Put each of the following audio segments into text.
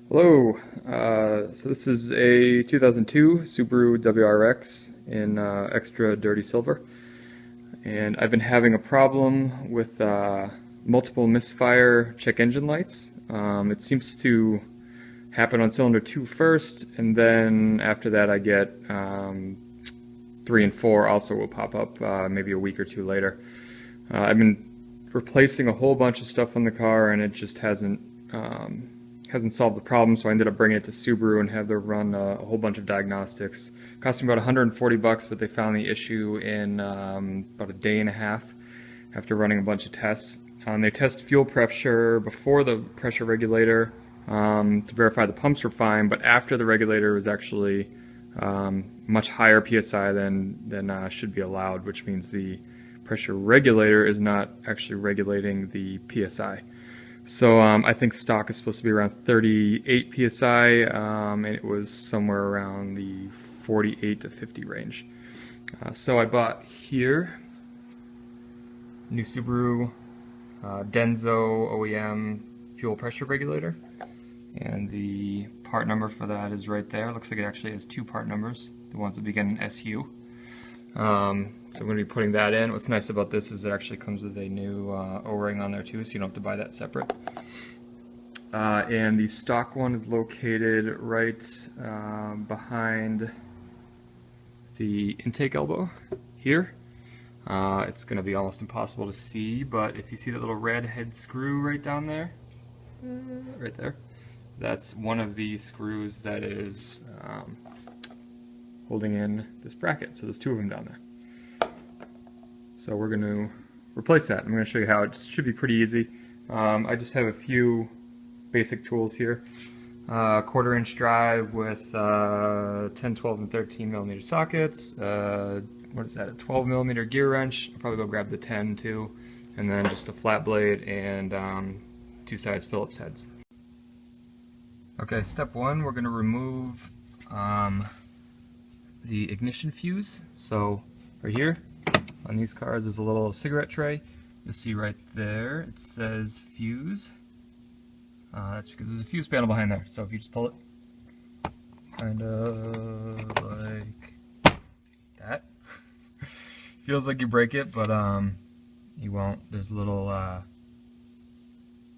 Hello, so this is a 2002 Subaru WRX in extra dirty silver, and I've been having a problem with multiple misfire check engine lights. It seems to happen on cylinder 2 first, and then after that I get 3 and 4 also will pop up maybe a week or two later. I've been replacing a whole bunch of stuff on the car, and it just hasn't solved the problem, so I ended up bringing it to Subaru and had them run a whole bunch of diagnostics. It cost me about 140 bucks, but they found the issue in about a day and a half after running a bunch of tests. They test fuel pressure before the pressure regulator to verify the pumps were fine, but after the regulator was actually much higher PSI than should be allowed, which means the pressure regulator is not actually regulating the PSI. So I think stock is supposed to be around 38 PSI, and it was somewhere around the 48 to 50 range. So I bought here new Subaru Denso OEM fuel pressure regulator, and the part number for that is right there. Looks like it actually has two part numbers, the ones that begin in SU. So I'm going to be putting that in. What's nice about this is it actually comes with a new O-ring on there too, so you don't have to buy that separate. And the stock one is located right behind the intake elbow here. It's going to be almost impossible to see, but if you see that little red head screw right down there, right there, that's one of the screws that is holding in this bracket. So there's two of them down there. So we're going to replace that. I'm going to show you how. It should be pretty easy. I just have a few basic tools here. 1/4 inch drive with 10, 12, and 13 millimeter sockets. What is that? A 12 millimeter gear wrench. I'll probably go grab the 10 too. And then just a flat blade and 2 size Phillips heads. Okay, step one, we're going to remove the ignition fuse. So right here on these cars is a little cigarette tray. You'll see right there it says fuse. That's because there's a fuse panel behind there. So if you just pull it kind of like that, feels like you break it, but you won't. There's little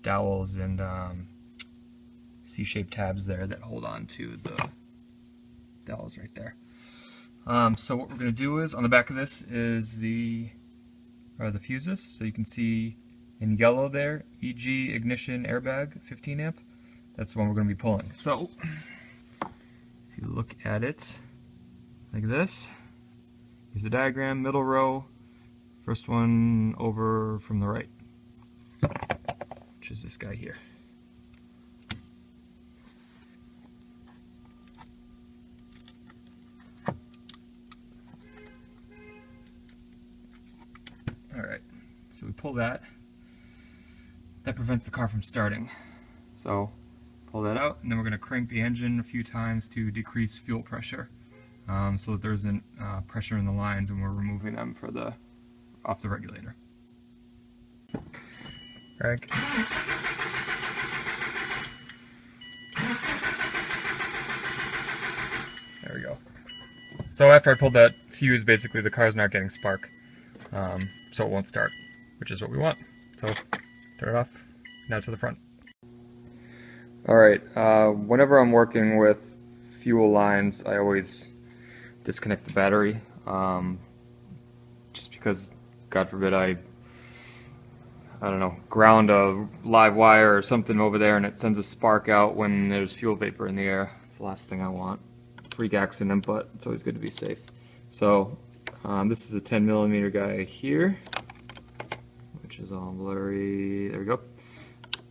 dowels and C-shaped tabs there that hold on to the dowels right there. So what we're going to do is, on the back of this is the fuses. So you can see in yellow there, EG ignition airbag 15 amp. That's the one we're going to be pulling. So if you look at it like this, here's the diagram, middle row, first one over from the right, which is this guy here. Alright, so we pull that. That prevents the car from starting. So pull that out, and then we're going to crank the engine a few times to decrease fuel pressure, so that there isn't pressure in the lines when we're removing them off the regulator. Crank. There we go. So after I pulled that fuse, basically the car's not getting spark. So it won't start, which is what we want. So turn it off, now to the front. Alright, whenever I'm working with fuel lines, I always disconnect the battery, just because, God forbid, I don't know, ground a live wire or something over there and it sends a spark out when there's fuel vapor in the air. It's the last thing I want. Freak accident, but it's always good to be safe. So this is a 10 millimeter guy here, which is all blurry. There we go.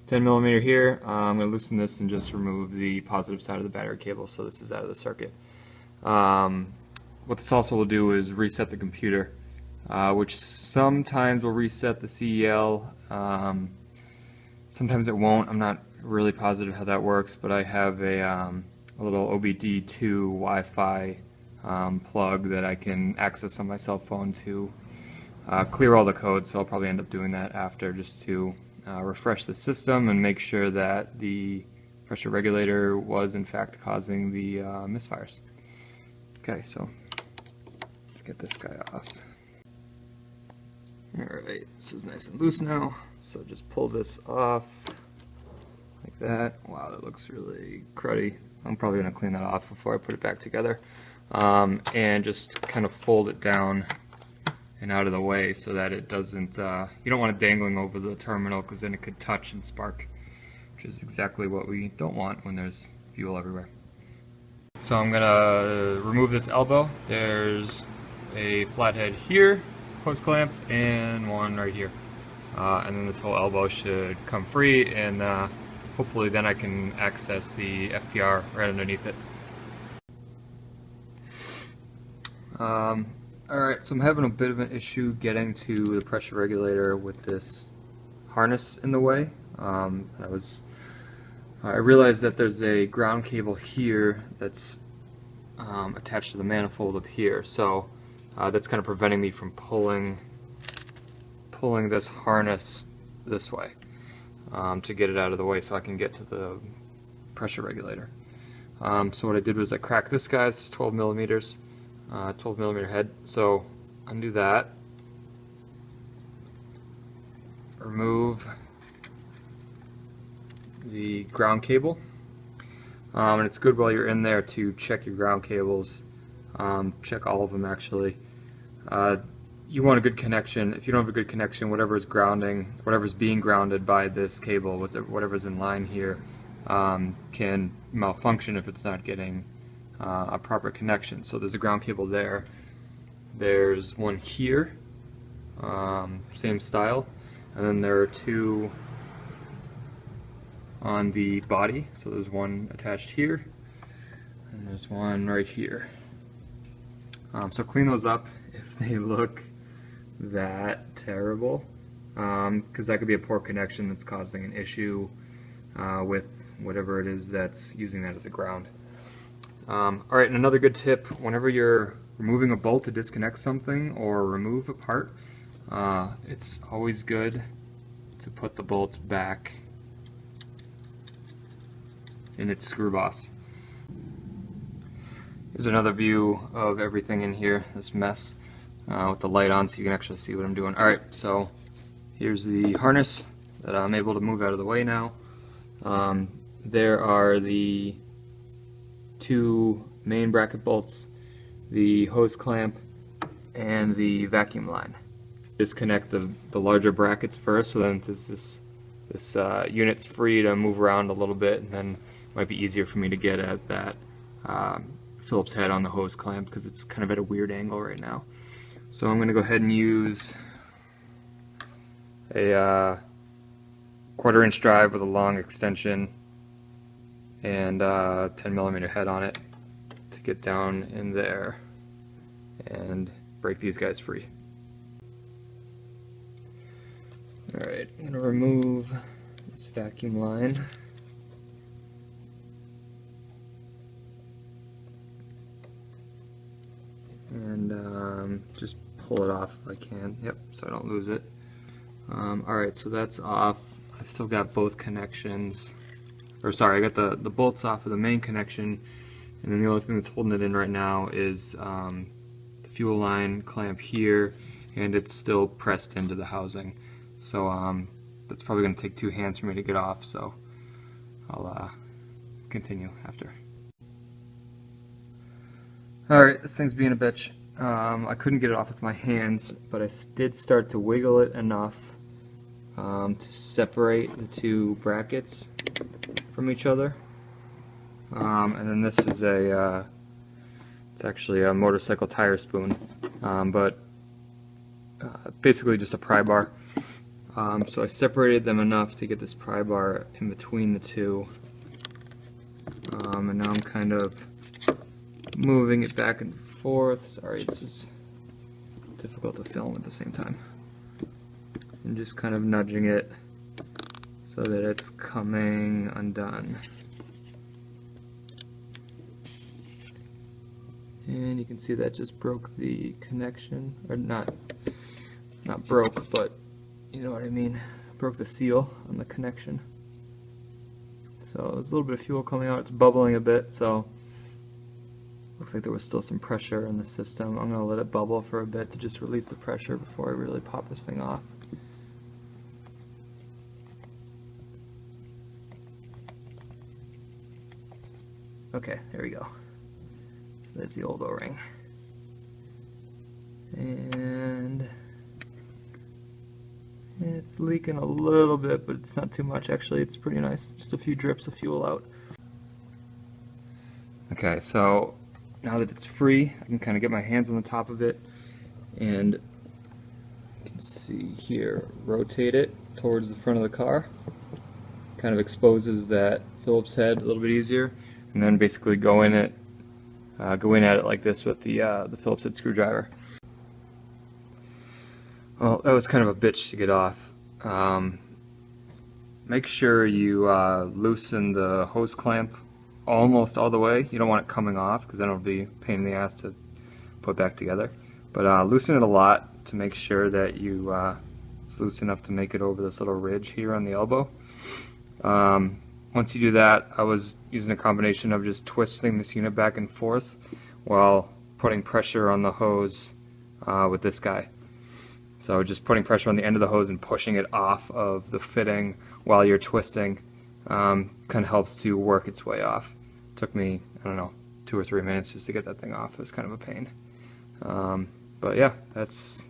10 millimeter here. I'm going to loosen this and just remove the positive side of the battery cable, so this is out of the circuit. What this also will do is reset the computer, which sometimes will reset the CEL. Sometimes it won't. I'm not really positive how that works, but I have a little OBD2 Wi-Fi plug that I can access on my cell phone to clear all the code, so I'll probably end up doing that after, just to refresh the system and make sure that the pressure regulator was in fact causing the misfires. Okay, so let's get this guy off. Alright, this is nice and loose now, so just pull this off like that. Wow, that looks really cruddy. I'm probably going to clean that off before I put it back together. And just kind of fold it down and out of the way so that it doesn't, you don't want it dangling over the terminal because then it could touch and spark, which is exactly what we don't want when there's fuel everywhere. So I'm going to remove this elbow. There's a flathead here, hose clamp, and one right here. And then this whole elbow should come free, and hopefully then I can access the FPR right underneath it. Alright, so I'm having a bit of an issue getting to the pressure regulator with this harness in the way. I realized that there's a ground cable here that's attached to the manifold up here, so that's kind of preventing me from pulling this harness this way to get it out of the way so I can get to the pressure regulator. So what I did was I cracked this guy. This is 12 millimeters. 12 millimeter head. So undo that, remove the ground cable, and it's good while you're in there to check your ground cables, check all of them actually. You want a good connection. If you don't have a good connection, whatever's being grounded by this cable, whatever's in line here, can malfunction if it's not getting a proper connection. So there's a ground cable there. There's one here, same style, and then there are two on the body. So there's one attached here, and there's one right here. So clean those up if they look that terrible, because that could be a poor connection that's causing an issue with whatever it is that's using that as a ground. Alright, and another good tip, whenever you're removing a bolt to disconnect something or remove a part, it's always good to put the bolts back in its screw boss. Here's another view of everything in here, this mess, with the light on so you can actually see what I'm doing. Alright, so here's the harness that I'm able to move out of the way now. There are the two main bracket bolts, the hose clamp, and the vacuum line. Disconnect the larger brackets first, so then this unit's free to move around a little bit, and then it might be easier for me to get at that Phillips head on the hose clamp because it's kind of at a weird angle right now. So I'm going to go ahead and use a 1/4 inch drive with a long extension and 10 millimeter head on it to get down in there and break these guys free. Alright, I'm going to remove this vacuum line. And just pull it off if I can. Yep, so I don't lose it. Alright, so that's off. I've still got both connections. Or sorry, I got the bolts off of the main connection, and then the only thing that's holding it in right now is the fuel line clamp here, and it's still pressed into the housing. So that's probably going to take 2 hands for me to get off, so I'll continue after. Alright, this thing's being a bitch. I couldn't get it off with my hands, but I did start to wiggle it enough to separate the two brackets from each other. And then this is it's actually a motorcycle tire spoon, but basically just a pry bar. So I separated them enough to get this pry bar in between the two, and now I'm kind of moving it back and forth. Sorry, this is difficult to film at the same time. And just kind of nudging it so that it's coming undone. And you can see that just broke the connection, or not broke, but you know what I mean, broke the seal on the connection. So there's a little bit of fuel coming out. It's bubbling a bit, so looks like there was still some pressure in the system. I'm going to let it bubble for a bit to just release the pressure before I really pop this thing off. Okay, there we go. There's the old O-ring. And it's leaking a little bit, but it's not too much. Actually, it's pretty nice. Just a few drips of fuel out. Okay, so now that it's free, I can kind of get my hands on the top of it, and you can see here, rotate it towards the front of the car. Kind of exposes that Phillips head a little bit easier, and then basically go in at it like this with the Phillips head screwdriver. Well, that was kind of a bitch to get off. Make sure you loosen the hose clamp almost all the way. You don't want it coming off, because then it'll be a pain in the ass to put back together. But loosen it a lot to make sure that it's loose enough to make it over this little ridge here on the elbow. Once you do that, I was using a combination of just twisting this unit back and forth while putting pressure on the hose with this guy. So just putting pressure on the end of the hose and pushing it off of the fitting while you're twisting kind of helps to work its way off. It took me, I don't know, 2 or 3 minutes just to get that thing off. It was kind of a pain. But yeah, that's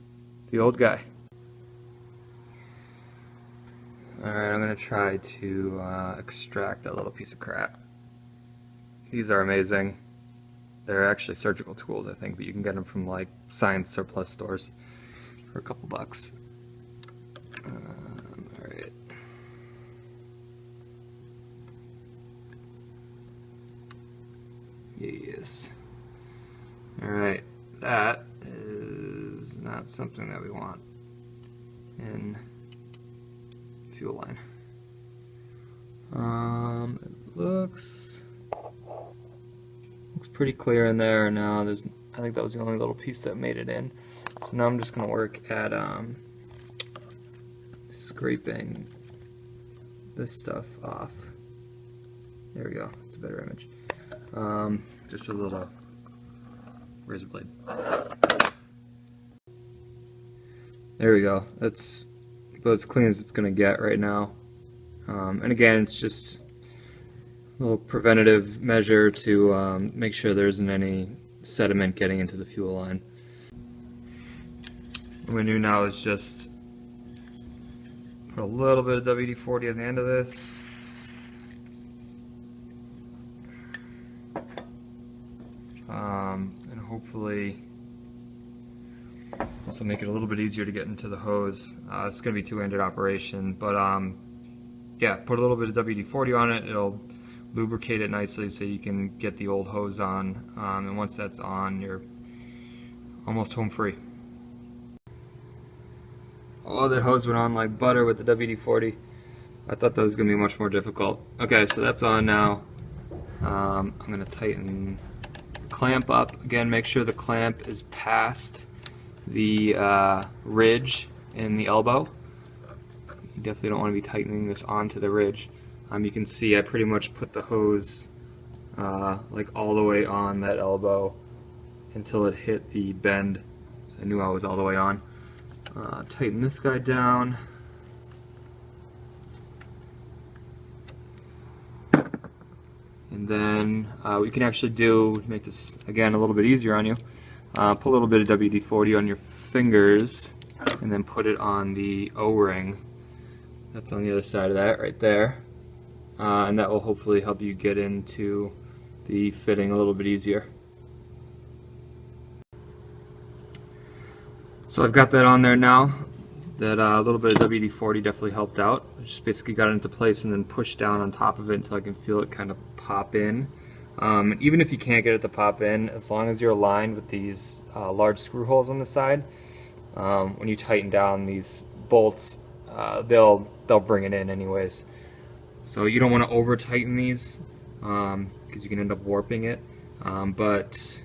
the old guy. Alright, I'm going to try to extract that little piece of crap. These are amazing. They're actually surgical tools, I think, but you can get them from like science surplus stores for a couple bucks. Alright. Yes. Alright, that is not something that we want in fuel line. It looks pretty clear in there now. I think that was the only little piece that made it in. So now I'm just going to work at scraping this stuff off. There we go. That's a better image. Just with a little razor blade. There we go. That's about as clean as it's going to get right now. And again, it's just a little preventative measure to make sure there isn't any sediment getting into the fuel line. What we do now is just put a little bit of WD-40 on the end of this. And hopefully also make it a little bit easier to get into the hose. It's going to be two-handed operation, but yeah, put a little bit of WD-40 on it. It'll lubricate it nicely so you can get the old hose on, and once that's on, you're almost home free. Oh, that hose went on like butter with the WD-40. I thought that was going to be much more difficult. Okay, so that's on now. I'm going to tighten the clamp up. Again, make sure the clamp is past the ridge in the elbow. You definitely don't want to be tightening this onto the ridge. You can see I pretty much put the hose like all the way on that elbow until it hit the bend. So I knew I was all the way on. Tighten this guy down. And then what you can actually do to make this again a little bit easier on you, put a little bit of WD-40 on your fingers and then put it on the O-ring. That's on the other side of that right there. And that will hopefully help you get into the fitting a little bit easier. So I've got that on there now. That little bit of WD-40 definitely helped out. I just basically got it into place and then pushed down on top of it until I can feel it kind of pop in. Even if you can't get it to pop in, as long as you're aligned with these large screw holes on the side, when you tighten down these bolts, they'll bring it in anyways. So you don't want to over tighten these because you can end up warping it, but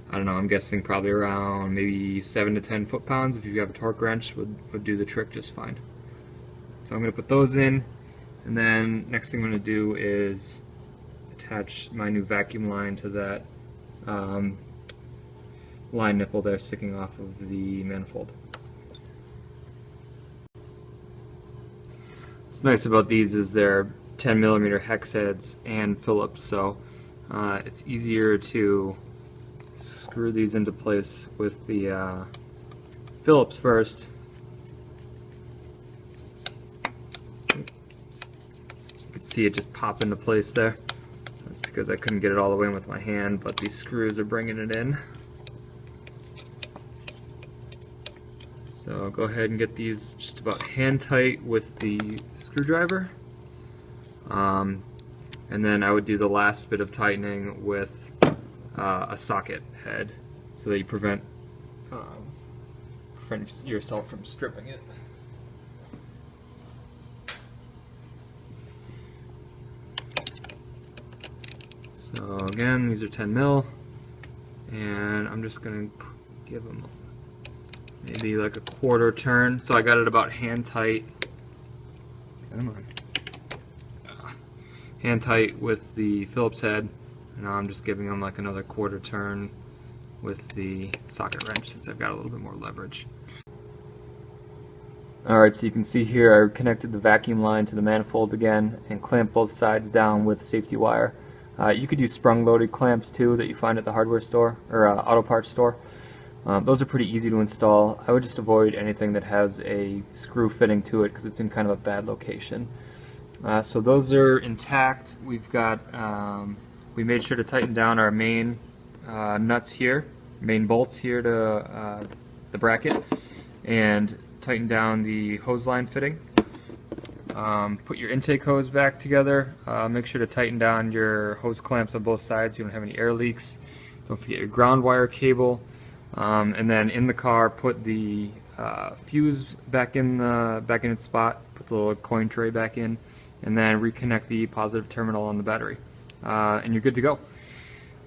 I don't know, I'm guessing probably around maybe 7 to 10 foot-pounds if you have a torque wrench would do the trick just fine. So I'm going to put those in, And then next thing I'm going to do is attach my new vacuum line to that line nipple there sticking off of the manifold. What's nice about these is they're 10mm hex heads and Phillips, so it's easier to screw these into place with the Phillips first. You can see it just pop into place there. That's because I couldn't get it all the way in with my hand, but these screws are bringing it in. So go ahead and get these just about hand tight with the screwdriver. And then I would do the last bit of tightening with a socket head so that you prevent yourself from stripping it. So again, these are 10mm, and I'm just going to give them maybe like a quarter turn. So I got it about hand tight. Come on. Hand tight with the Phillips head, and now I'm just giving them like another quarter turn with the socket wrench since I've got a little bit more leverage. Alright, so you can see here I connected the vacuum line to the manifold again and clamped both sides down with safety wire. You could use sprung-loaded clamps too that you find at the hardware store or auto parts store. Those are pretty easy to install. I would just avoid anything that has a screw fitting to it because it's in kind of a bad location. So those are intact. We've got we made sure to tighten down our main nuts here, main bolts here to the bracket, and tighten down the hose line fitting. Put your intake hose back together. Make sure to tighten down your hose clamps on both sides so you don't have any air leaks. Don't forget your ground wire cable. And then in the car, put the fuse back in its spot. Put the little coin tray back in, and then reconnect the positive terminal on the battery, and you're good to go.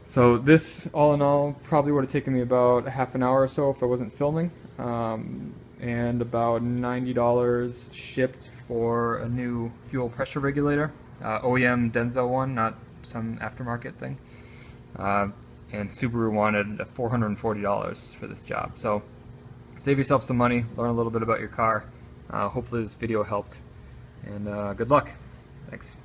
So this, all in all, probably would have taken me about a half an hour or so if I wasn't filming, and about $90 shipped for a new fuel pressure regulator, OEM Denso one, not some aftermarket thing. And Subaru wanted $440 for this job. So save yourself some money, learn a little bit about your car. Hopefully this video helped, and good luck. Thanks.